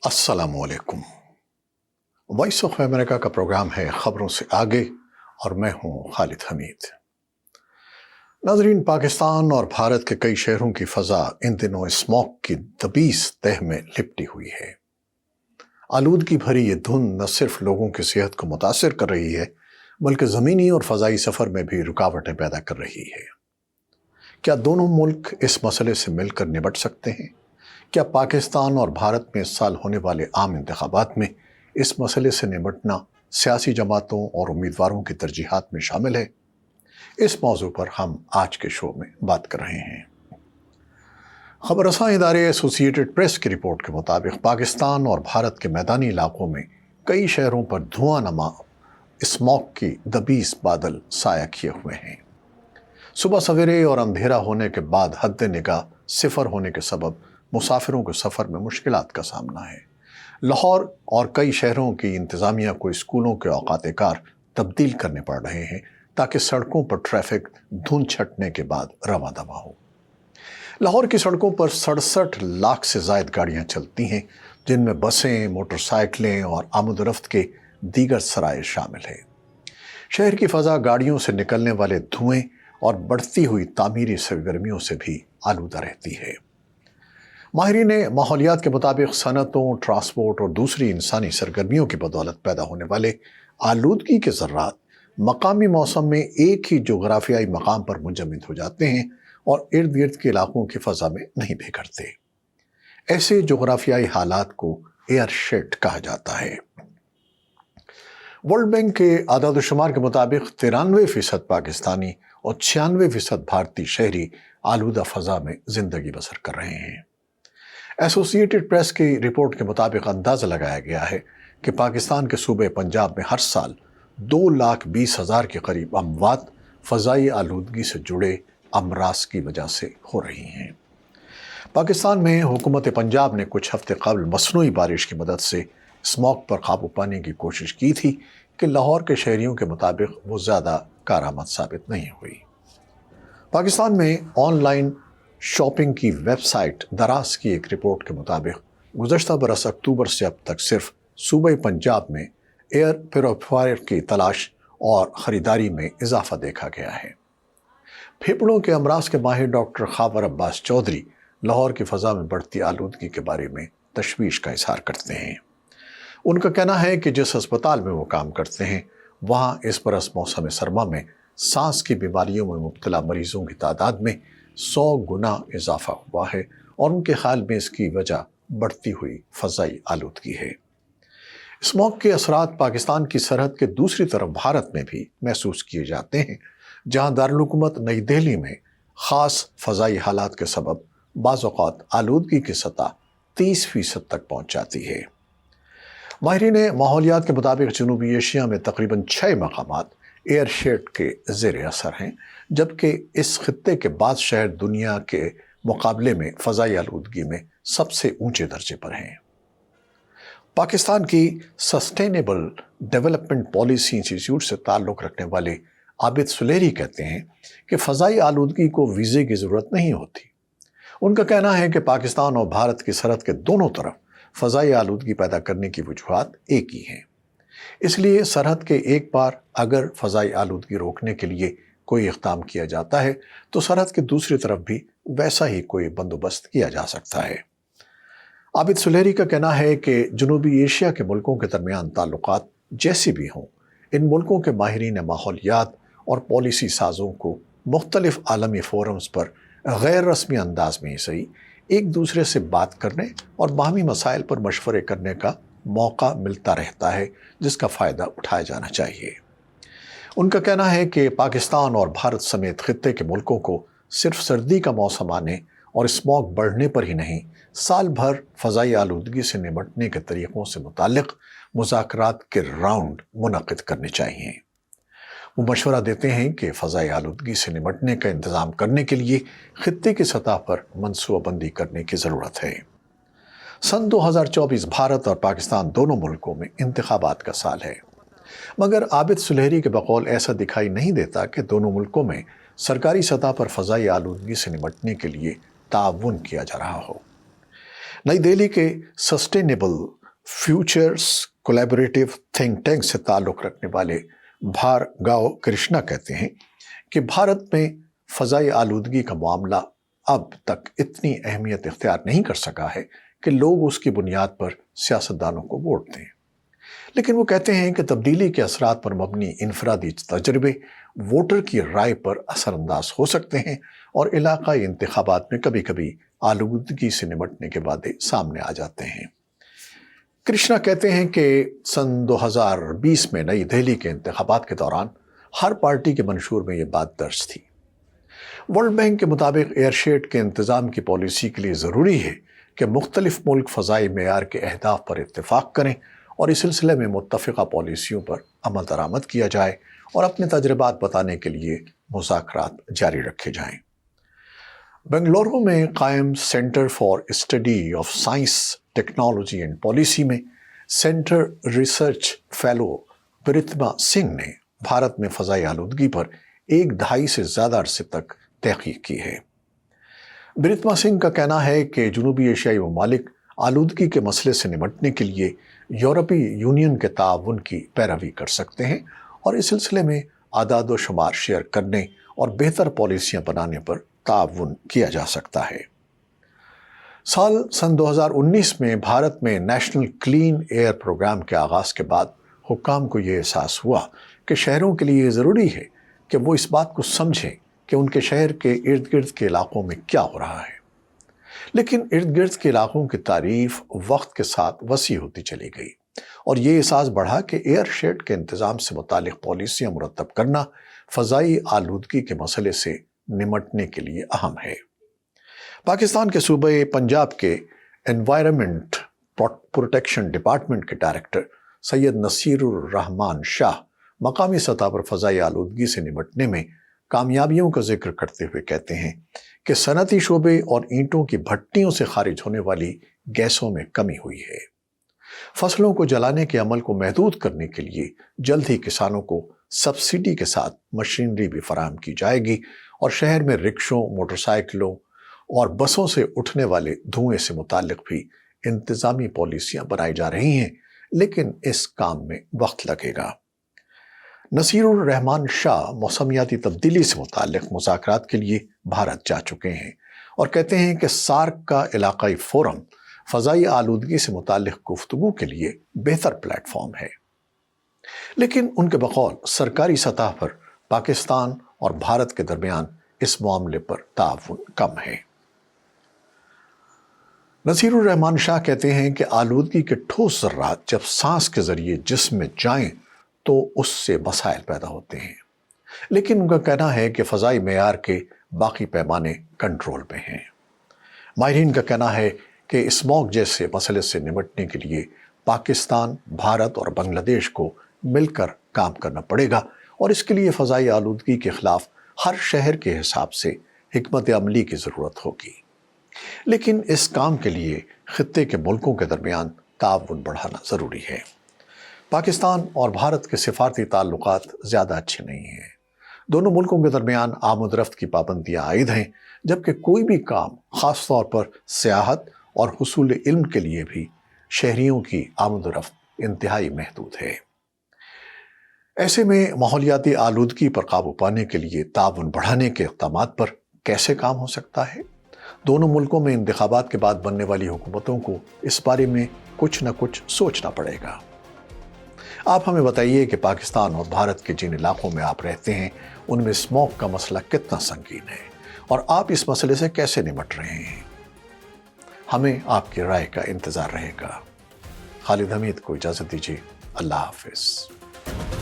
अस्सलाम वालेकुम। Voice of America का प्रोग्राम है खबरों से आगे और मैं हूं खालिद हमीद। नाजरीन, पाकिस्तान और भारत के कई शहरों की फजा इन दिनों स्मॉग की दबीस तह में लिपटी हुई है। आलूदगी भरी ये धुंध न सिर्फ लोगों की सेहत को मुतासिर कर रही है बल्कि ज़मीनी और फ़ज़ाई सफ़र में भी रुकावटें पैदा कर रही है। क्या दोनों मुल्क इस मसले से मिलकर निपट सकते हैं? क्या पाकिस्तान और भारत में इस साल होने वाले आम इंतखाबात में इस मसले से निपटना सियासी जमातों और उम्मीदवारों की तरजीहात में शामिल है? इस मौजू पर हम आज के शो में बात कर रहे हैं। खबर रसां इदारे एसोसिएटेड प्रेस की रिपोर्ट के मुताबिक पाकिस्तान और भारत के मैदानी इलाकों में कई शहरों पर धुआं नमा स्मॉग की दबीस बादल साया किए हुए हैं। सुबह सवेरे और अंधेरा होने के बाद हद निगाह सिफर होने के सबब मुसाफिरों को सफ़र में मुश्किलात का सामना है। लाहौर और कई शहरों की इंतज़ामिया को स्कूलों के औकात कार तब्दील करने पड़ रहे हैं ताकि सड़कों पर ट्रैफिक धुंध छटने के बाद रवा दवा हो। लाहौर की सड़कों पर 67 लाख से ज़ायद गाड़ियाँ चलती हैं, जिनमें बसें, मोटरसाइकिलें और आमद-ओ-रफ्त के दीगर सराय शामिल हैं। शहर की फ़ज़ा गाड़ियों से निकलने वाले धुएँ और बढ़ती हुई तामीरी सरगर्मियों से भी आलूदा रहती है। माहिरीन माहौलियात के मुताबिक सनतों, ट्रांसपोर्ट और दूसरी इंसानी सरगर्मियों की बदौलत पैदा होने वाले आलूदगी के ज़र्रात मकामी मौसम में एक ही जोग्राफियाई मकाम पर मुंजमद हो जाते हैं और इर्द गिर्द के इलाकों की फ़ज़ा में नहीं बिखरते। ऐसे जोग्राफियाई हालात को एयर शेड कहा जाता है। वर्ल्ड बैंक के आदाद शुमार के मुताबिक 93% पाकिस्तानी और 96% भारतीय शहरी आलूदा फ़ज़ा में ज़िंदगी बसर कर रहे हैं। एसोसिएटेड प्रेस की रिपोर्ट के मुताबिक अंदाज़ा लगाया गया है कि पाकिस्तान के सूबे पंजाब में हर साल 2,20,000 के करीब अमवात फ़ज़ाई आलूदगी से जुड़े अमराज की वजह से हो रही हैं। पाकिस्तान में हुकूमत पंजाब ने कुछ हफ्ते कबल मसनूई बारिश की मदद से स्मॉग पर काबू पाने की कोशिश की थी कि लाहौर के शहरियों के मुताबिक वो ज़्यादा कारआमद साबित नहीं हुई। पाकिस्तान में ऑनलाइन शॉपिंग की वेबसाइट दराज की एक रिपोर्ट के मुताबिक गुज़श्ता बरस अक्टूबर से अब तक सिर्फ सूबे पंजाब में एयर प्योरीफायर की तलाश और ख़रीदारी में इजाफा देखा गया है। फेफड़ों के अमराज के माहिर डॉक्टर खावर अब्बास चौधरी लाहौर की फ़ज़ा में बढ़ती आलूदगी के बारे में तशवीश का इजहार करते हैं। उनका कहना है कि जिस अस्पताल में वो काम करते हैं वहाँ इस बरस मौसम सरमा में सांस की बीमारियों में मुब्तला मरीज़ों की तादाद में 100 गुना इजाफा हुआ है और उनके ख्याल में इसकी वजह बढ़ती हुई फ़ज़ाई आलूदगी है। स्मॉग के असरात पाकिस्तान की सरहद के दूसरी तरफ भारत में भी महसूस किए जाते हैं, जहाँ दारुल हुकूमत नई दिल्ली में ख़ास फ़ज़ाई हालात के सबब बाज़ औक़ात आलूदगी की सतह 30% तक पहुँच जाती है। माहिरीन माहौलियात के मुताबिक जनूबी एशिया में तकरीबन 6 मकामात एयर शेड के ज़ेर असर हैं, जबकि इस खित्ते के बाद शहर दुनिया के मुकाबले में फ़ज़ाई आलूदगी में सबसे ऊंचे दर्जे पर हैं। पाकिस्तान की सस्टेनेबल डेवलपमेंट पॉलिसी इंस्टीट्यूट से ताल्लुक़ रखने वाले आबिद सुलेरी कहते हैं कि फ़ज़ाई आलूदगी को वीज़े की ज़रूरत नहीं होती। उनका कहना है कि पाकिस्तान और भारत की सरहद के दोनों तरफ फ़ज़ाई आलूदगी पैदा करने की वजूहात एक ही हैं। इसलिए सरहद के एक बार अगर फ़ज़ाई आलूदगी रोकने के लिए कोई इक़दाम किया जाता है तो सरहद के दूसरी तरफ भी वैसा ही कोई बंदोबस्त किया जा सकता है। आबिद सुलेरी का कहना है कि जनूबी एशिया के मुल्कों के दरमियान ताल्लुकात जैसी भी हों, इन मुल्कों के माहिरीन माहौलियात और पॉलिसी साज़ों को मुख्तलिफ आलमी फ़ोरम्स पर गैर रस्मी अंदाज में ही सही एक दूसरे से बात करने और बाहमी मसाइल पर मशवरे करने का मौका मिलता रहता है, जिसका फ़ायदा उठाया जाना चाहिए। उनका कहना है कि पाकिस्तान और भारत समेत खित्ते के मुल्कों को सिर्फ सर्दी का मौसम आने और स्मॉग बढ़ने पर ही नहीं, साल भर फ़ज़ाई आलूदगी से निपटने के तरीक़ों से मुताल्लिक़ मुज़ाकरात के राउंड मुनक़िद करने चाहिए। वो मशवरा देते हैं कि फ़ज़ाई आलूदगी से निपटने का इंतज़ाम करने के लिए खित्ते की सतह पर मनसूबाबंदी करने की ज़रूरत है। सन 2024 भारत और पाकिस्तान दोनों मुल्कों में इंतखाबात का साल है, मगर आबिद सुलेरी के बकौल ऐसा दिखाई नहीं देता कि दोनों मुल्कों में सरकारी सतह पर फ़ज़ाई आलूदगी से निपटने के लिए ताउन किया जा रहा हो। नई दिल्ली के sustainable futures collaborative think tank से ताल्लुक़ रखने वाले भार्गव कृष्णा कहते हैं कि भारत में फ़ज़ाई आलूदगी का मामला अब तक इतनी अहमियत इख्तियार नहीं कर सका है कि लोग उसकी बुनियाद पर सियासतदानों को वोट दें। लेकिन वो कहते हैं कि तब्दीली के असरात पर मबनी इनफरादी तजर्बे वोटर की राय पर असरअंदाज हो सकते हैं और इलाकाई इंतखाबात में कभी कभी आलूदगी से निपटने के वादे सामने आ जाते हैं। कृष्णा कहते हैं कि सन 2020 में नई दिल्ली के इंतखाबात के दौरान हर पार्टी के मंशूर में ये बात दर्ज थी। वर्ल्ड बैंक के मुताबिक एयरशेड के इंतज़ाम की पॉलिसी के लिए ज़रूरी है कि मुख्तलिफ मुल्क फ़ज़ाई मेयार के अहदाफ पर इत्तेफाक करें और इस सिलसिले में मुत्तफ़िक़ा पॉलिसियों पर अमल दरामद किया जाए और अपने तजर्बात बताने के लिए मुज़ाकरात जारी रखे जाएं। बेंगलुरु में कायम center for study of science technology and policy में center research fellow Pritima Singh ने भारत में फ़ज़ाई आलूदगी पर 1-2.5 से ज़्यादा अरसे तक तहक़ीक़ की है। प्रीतिमा सिंह का कहना है कि जनूबी एशियाई ममालिक आलूदगी के मसले से निपटने के लिए यूरोपीय यूनियन के ताउन की पैरवी कर सकते हैं और इस सिलसिले में आदाद व शुमार शेयर करने और बेहतर पॉलिसियाँ बनाने पर ताउन किया जा सकता है। सन 2019 में भारत में नेशनल क्लीन एयर प्रोग्राम के आगाज़ के बाद हुक्काम को ये एहसास हुआ कि शहरों के लिए ज़रूरी है कि वो इस बात को समझें कि उनके शहर के इर्द गिर्द के इलाकों में क्या हो रहा है। लेकिन इर्द गिर्द के इलाकों की तारीफ वक्त के साथ वसी होती चली गई और ये एहसास बढ़ा कि एयरशेड के इंतज़ाम से मुतालिक पॉलिसियाँ मुरतब करना फ़ज़ाई आलूदगी के मसले से निमटने के लिए अहम है। पाकिस्तान के सूबे पंजाब के एनवायरनमेंट प्रोटेक्शन डिपार्टमेंट के डायरेक्टर सैयद नसीरुर रहमान शाह मकामी सतह पर फ़ज़ाई आलूदगी से निपटने में कामयाबियों का जिक्र करते हुए कहते हैं कि सनती शोबे और ईंटों की भट्टियों से खारिज होने वाली गैसों में कमी हुई है। फसलों को जलाने के अमल को महदूद करने के लिए जल्द ही किसानों को सब्सिडी के साथ मशीनरी भी फराहम की जाएगी और शहर में रिक्शों, मोटरसाइकिलों और बसों से उठने वाले धुएं से मुताल्लिक भी इंतज़ामी पॉलिसियाँ बनाई जा रही हैं, लेकिन इस काम में वक्त लगेगा। नसीरुर रहमान शाह मौसमियाती तब्दीली से मुताल्लिक मुज़ाकरात के लिए भारत जा चुके हैं और कहते हैं कि सार्क का इलाकाई फोरम फ़ज़ाई आलूदगी से मुताल्लिक गुफ्तगू के लिए बेहतर प्लेटफॉर्म है। लेकिन उनके बकौल सरकारी सतह पर पाकिस्तान और भारत के दरमियान इस मामले पर ताउन कम है। नसीरुर रहमान शाह कहते हैं कि आलूदगी के ठोस ज़र्रात जब सांस के ज़रिए जिस्म में जाएं तो उससे मसाइल पैदा होते हैं, लेकिन उनका कहना है कि फ़ज़ाई मेयार के बाकी पैमाने कंट्रोल में हैं। माहिरीन का कहना है कि स्मॉग जैसे मसले से निपटने के लिए पाकिस्तान, भारत और बांग्लादेश को मिलकर काम करना पड़ेगा और इसके लिए फ़ज़ाई आलूदगी के ख़िलाफ़ हर शहर के हिसाब से हिकमत अमली की ज़रूरत होगी। लेकिन इस काम के लिए खित्ते के मुल्कों के दरमियान ताउन बढ़ाना ज़रूरी है। पाकिस्तान और भारत के सिफारती ताल्लुकात ज़्यादा अच्छे नहीं हैं। दोनों मुल्कों के दरमियान आमद रफ्त की पाबंदियाँ आयद हैं, जबकि कोई भी काम ख़ास तौर पर सियाहत और हुसूल इल्म के लिए भी शहरियों की आमद रफ्त इंतहाई महदूद है। ऐसे में माहौलियाती आलूदगी पर काबू पाने के लिए ताउन बढ़ाने के इक़दामात पर कैसे काम हो सकता है? दोनों मुल्कों में इंतखाबात के बाद बनने वाली हुकूमतों को इस बारे में कुछ न कुछ सोचना पड़ेगा। आप हमें बताइए कि पाकिस्तान और भारत के जिन इलाकों में आप रहते हैं उनमें स्मॉग का मसला कितना संगीन है और आप इस मसले से कैसे निपट रहे हैं। हमें आपकी राय का इंतज़ार रहेगा। खालिद हमीद को इजाज़त दीजिए। अल्लाह हाफ़िज़।